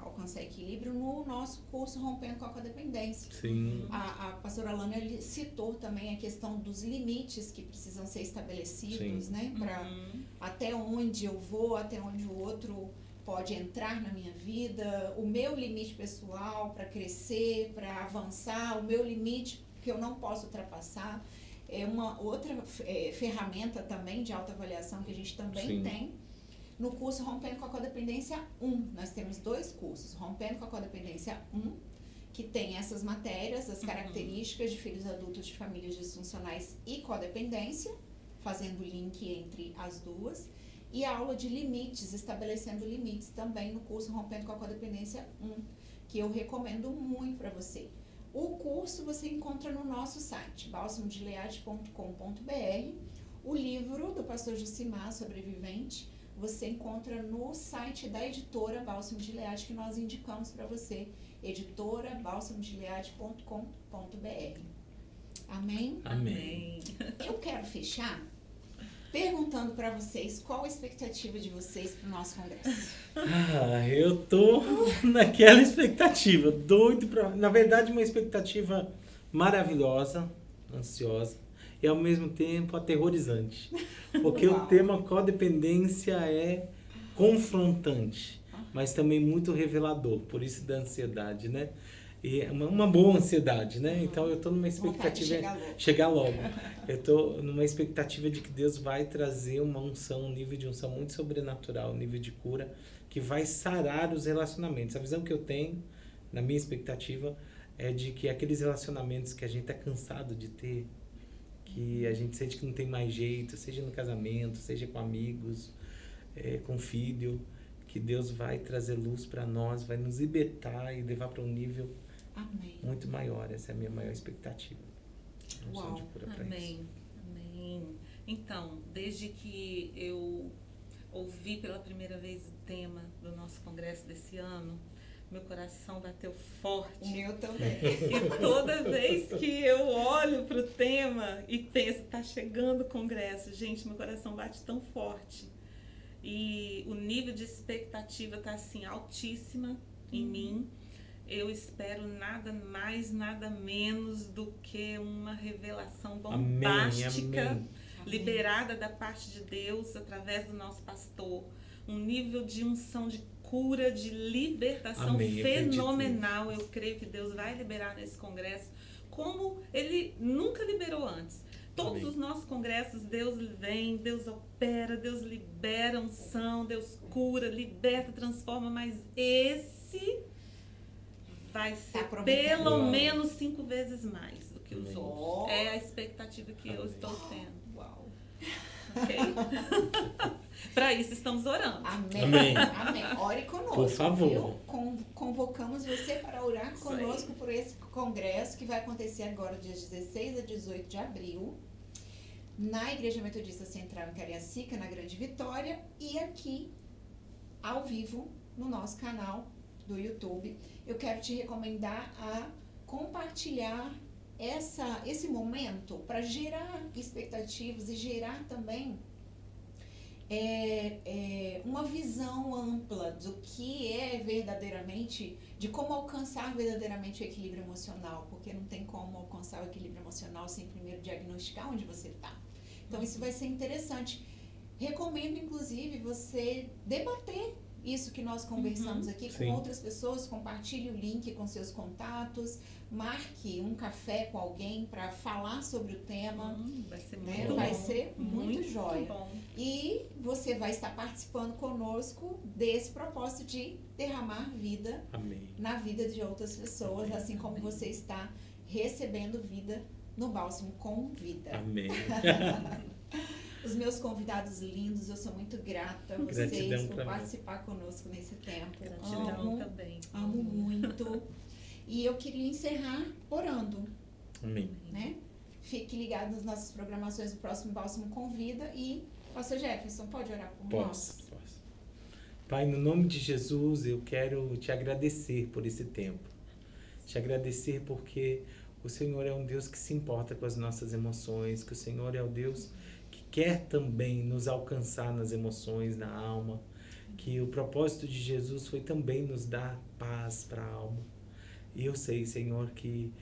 alcançar equilíbrio no nosso curso Rompendo com a Codependência. Sim. A pastora Lana citou também a questão dos limites que precisam ser estabelecidos, Sim. né? Para até onde eu vou, até onde o outro pode entrar na minha vida, o meu limite pessoal para crescer, para avançar, o meu limite que eu não posso ultrapassar. É uma outra ferramenta também de autoavaliação que a gente também Sim. tem. No curso Rompendo com a Codependência 1, nós temos 2 cursos. Rompendo com a Codependência 1, que tem essas matérias, as características de filhos adultos de famílias disfuncionais e codependência, fazendo link entre as duas. E a aula de limites, estabelecendo limites também no curso Rompendo com a Codependência 1, que eu recomendo muito para você. O curso você encontra no nosso site, balsamodegilead.com.br. O livro do pastor Josimar, Sobrevivente, você encontra no site da editora Bálsamo de Gilead, que nós indicamos para você, editora balsamodegilead.com.br. Amém? Amém. Eu quero fechar perguntando para vocês qual a expectativa de vocês para o nosso congresso. Eu tô naquela expectativa, doido pra... Na verdade, uma expectativa maravilhosa, ansiosa e ao mesmo tempo aterrorizante. Porque Uau. o tema codependência é confrontante, mas também muito revelador, por isso da ansiedade, né? E é uma boa ansiedade, né? Então eu tô numa expectativa chegar logo. Eu tô numa expectativa de que Deus vai trazer uma unção, um nível de unção muito sobrenatural, um nível de cura que vai sarar os relacionamentos. A visão que eu tenho, na minha expectativa, é de que aqueles relacionamentos que a gente tá cansado de ter, que a gente sente que não tem mais jeito, seja no casamento, seja com amigos, com filho, que Deus vai trazer luz para nós, vai nos libertar e levar para um nível Amém. muito maior. Essa é a minha maior expectativa. Uau. De cura pra Amém. isso. Amém. Então, desde que eu ouvi pela primeira vez o tema do nosso congresso desse ano, meu coração bateu forte. O meu também. E toda vez que eu olho para o tema e penso, está chegando o congresso, gente, meu coração bate tão forte. E o nível de expectativa está assim, altíssima em mim. Eu espero nada mais, nada menos do que uma revelação bombástica, Amém. liberada da parte de Deus através do nosso pastor. Um nível de unção, de cura, de libertação Amém, fenomenal. Eu creio que Deus vai liberar nesse congresso como Ele nunca liberou antes. Todos Amém. os nossos congressos, Deus vem, Deus opera, Deus libera unção, Deus cura, liberta, transforma, mas esse vai ser pelo Uau. menos 5 vezes mais do que os Amém. outros. É a expectativa que eu Amém. estou tendo. Uau. Ok? Para isso estamos orando. Amém. Amém. Amém. Ore conosco. Por favor. Viu? Convocamos você para orar Isso conosco aí. por esse congresso que vai acontecer agora, dias 16 a 18 de abril, na Igreja Metodista Central em Cariacica, na Grande Vitória, e aqui, ao vivo, no nosso canal do YouTube. Eu quero te recomendar a compartilhar esse momento para gerar expectativas e gerar também uma visão ampla do que é verdadeiramente, de como alcançar verdadeiramente o equilíbrio emocional, porque não tem como alcançar o equilíbrio emocional sem primeiro diagnosticar onde você está. Então isso vai ser interessante. Recomendo, inclusive, você debater isso que nós conversamos aqui com Sim. outras pessoas, compartilhe o link com seus contatos, marque um café com alguém para falar sobre o tema. Vai ser Né? muito bom. Vai ser muito jóia. bom. E você vai estar participando conosco desse propósito de derramar vida Amém. na vida de outras pessoas, assim como você está recebendo vida no Bálsamo com Vida. Amém. Os meus convidados lindos, eu sou muito grata a vocês Gratidão por pra mim. participar conosco nesse tempo. Gratidão também. Amo muito. E eu queria encerrar orando, Amém. né? Fique ligado nas nossas programações do próximo Bálsamo Convida. E, Pastor Jefferson, pode orar por nós? Posso. Pai, no nome de Jesus, eu quero te agradecer por esse tempo. Te agradecer porque o Senhor é um Deus que se importa com as nossas emoções, que o Senhor é o Deus que quer também nos alcançar nas emoções, na alma, que o propósito de Jesus foi também nos dar paz para a alma. E eu sei, Senhor, que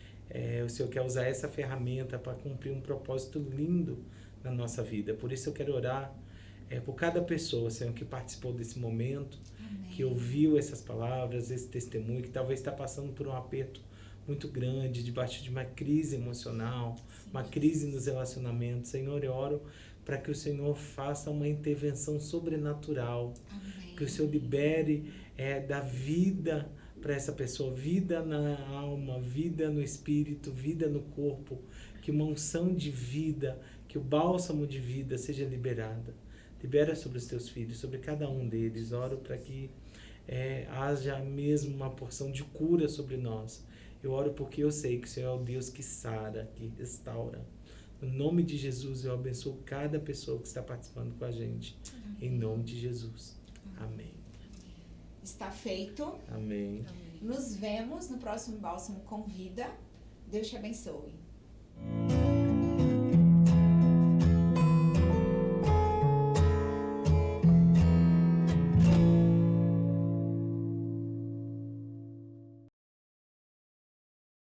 o Senhor quer usar essa ferramenta para cumprir um propósito lindo na nossa vida. Por isso eu quero orar por cada pessoa, Senhor, que participou desse momento, Amém. que ouviu essas palavras, esse testemunho, que talvez está passando por um aperto muito grande, debaixo de uma crise emocional, uma crise nos relacionamentos. Senhor, eu oro para que o Senhor faça uma intervenção sobrenatural, Amém. que o Senhor libere da vida para essa pessoa, vida na alma, vida no espírito, vida no corpo, que uma unção de vida, que o bálsamo de vida seja liberada. Libera sobre os teus filhos, sobre cada um deles. Oro para que haja mesmo uma porção de cura sobre nós. Eu oro porque eu sei que o Senhor é o Deus que sara, que restaura. No nome de Jesus, eu abençoo cada pessoa que está participando com a gente. Em nome de Jesus. Amém. Está feito. Amém. Nos vemos no próximo Bálsamo Convida. Deus te abençoe.